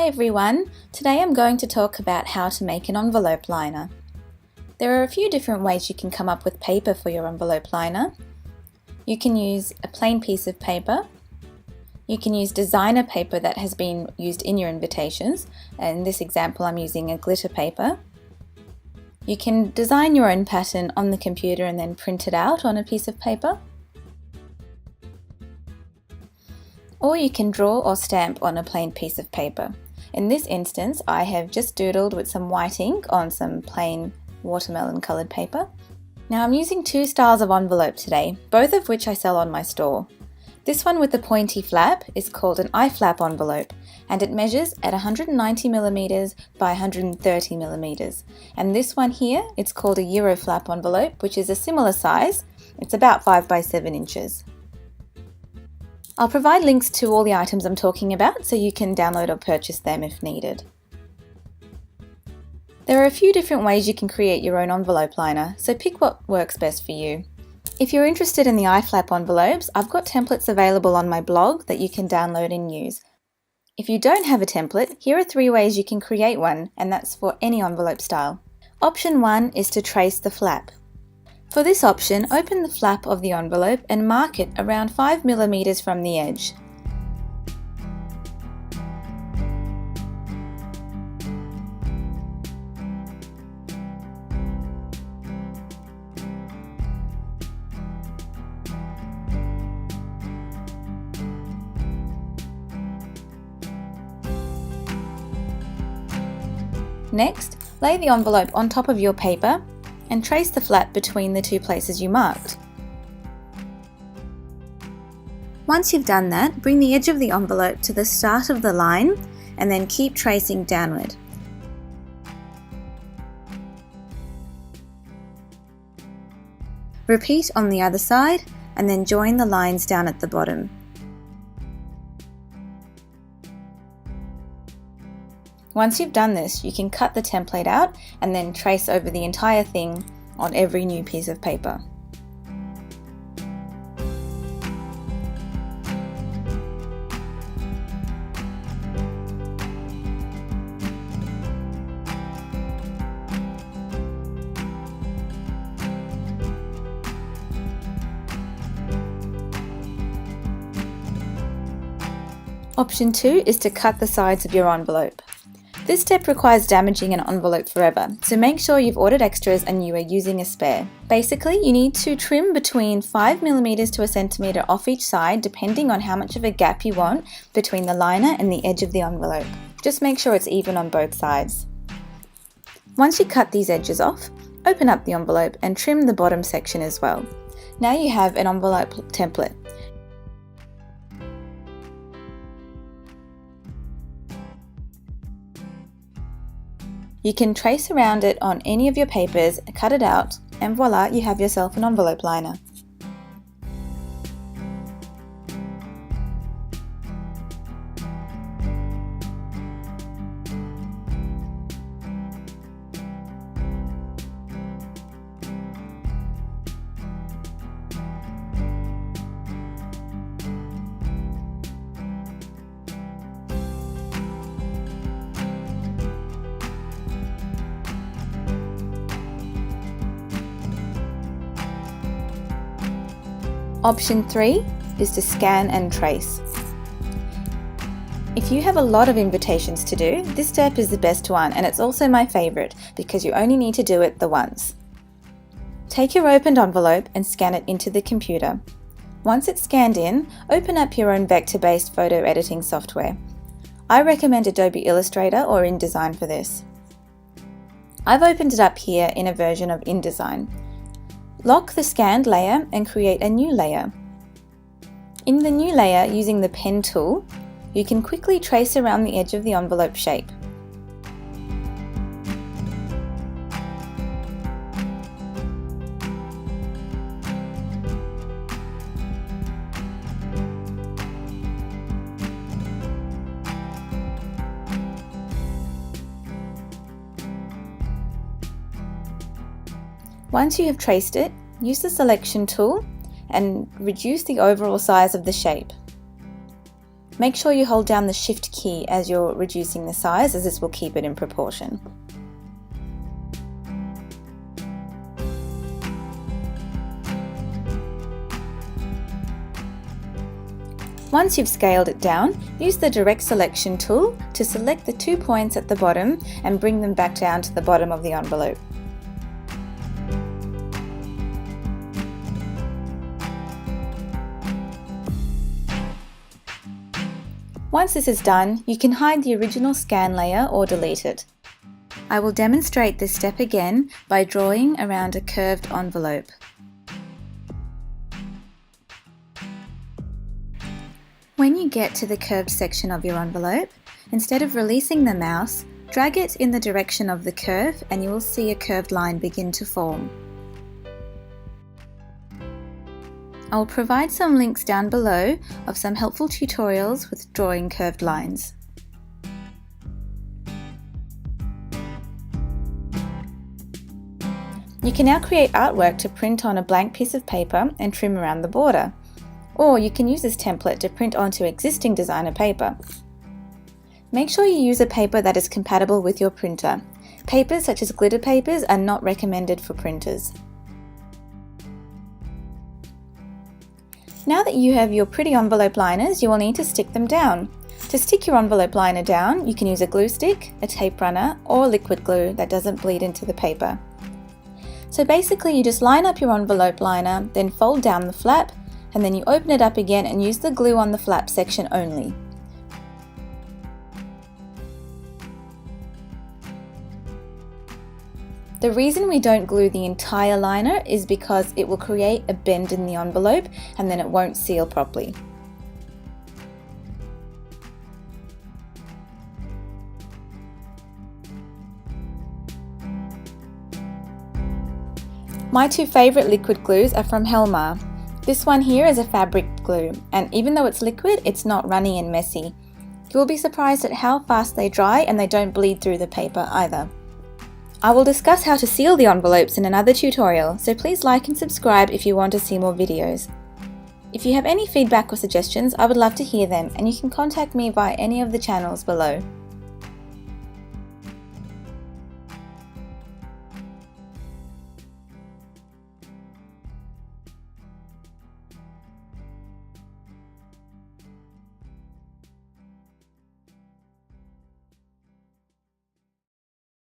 Hi everyone! Today I'm going to talk about how to make an envelope liner. There are a few different ways you can come up with paper for your envelope liner. You can use a plain piece of paper. You can use designer paper that has been used in your invitations. In this example I'm using a glitter paper. You can design your own pattern on the computer and then print it out on a piece of paper. Or you can draw or stamp on a plain piece of paper. In this instance, I have just doodled with some white ink on some plain watermelon coloured paper. Now I'm using two styles of envelope today, both of which I sell on my store. This one with the pointy flap is called an I-flap envelope, and it measures at 190mm by 130mm. And this one here, it's called a Euro flap envelope, which is a similar size. It's about 5 by 7 inches. I'll provide links to all the items I'm talking about so you can download or purchase them if needed. There are a few different ways you can create your own envelope liner, so pick what works best for you. If you're interested in the I-flap envelopes, I've got templates available on my blog that you can download and use. If you don't have a template, here are 3 ways you can create one, and that's for any envelope style. Option 1 is to trace the flap. For this option, open the flap of the envelope and mark it around 5mm from the edge. Next, lay the envelope on top of your paper and trace the flap between the 2 places you marked. Once you've done that, bring the edge of the envelope to the start of the line and then keep tracing downward. Repeat on the other side and then join the lines down at the bottom. Once you've done this, you can cut the template out and then trace over the entire thing on every new piece of paper. Option 2 is to cut the sides of your envelope. This step requires damaging an envelope forever, so make sure you've ordered extras and you are using a spare. Basically, you need to trim between 5mm to a centimetre off each side depending on how much of a gap you want between the liner and the edge of the envelope. Just make sure it's even on both sides. Once you cut these edges off, open up the envelope and trim the bottom section as well. Now you have an envelope template. You can trace around it on any of your papers, cut it out, and voila, you have yourself an envelope liner. Option 3 is to scan and trace. If you have a lot of invitations to do, this step is the best one, and it's also my favourite because you only need to do it the once. Take your opened envelope and scan it into the computer. Once it's scanned in, open up your own vector-based photo editing software. I recommend Adobe Illustrator or InDesign for this. I've opened it up here in a version of InDesign. Lock the scanned layer and create a new layer. In the new layer, using the pen tool, you can quickly trace around the edge of the envelope shape. Once you have traced it, use the selection tool and reduce the overall size of the shape. Make sure you hold down the Shift key as you're reducing the size, as this will keep it in proportion. Once you've scaled it down, use the Direct Selection tool to select the 2 points at the bottom and bring them back down to the bottom of the envelope. Once this is done, you can hide the original scan layer or delete it. I will demonstrate this step again by drawing around a curved envelope. When you get to the curved section of your envelope, instead of releasing the mouse, drag it in the direction of the curve and you will see a curved line begin to form. I will provide some links down below of some helpful tutorials with drawing curved lines. You can now create artwork to print on a blank piece of paper and trim around the border. Or you can use this template to print onto existing designer paper. Make sure you use a paper that is compatible with your printer. Papers such as glitter papers are not recommended for printers. Now that you have your pretty envelope liners, you will need to stick them down. To stick your envelope liner down, you can use a glue stick, a tape runner, or liquid glue that doesn't bleed into the paper. So basically you just line up your envelope liner, then fold down the flap, and then you open it up again and use the glue on the flap section only. The reason we don't glue the entire liner is because it will create a bend in the envelope and then it won't seal properly. My two favourite liquid glues are from Helmar. This one here is a fabric glue, and even though it's liquid, it's not runny and messy. You will be surprised at how fast they dry and they don't bleed through the paper either. I will discuss how to seal the envelopes in another tutorial, so please like and subscribe if you want to see more videos. If you have any feedback or suggestions, I would love to hear them, and you can contact me via any of the channels below.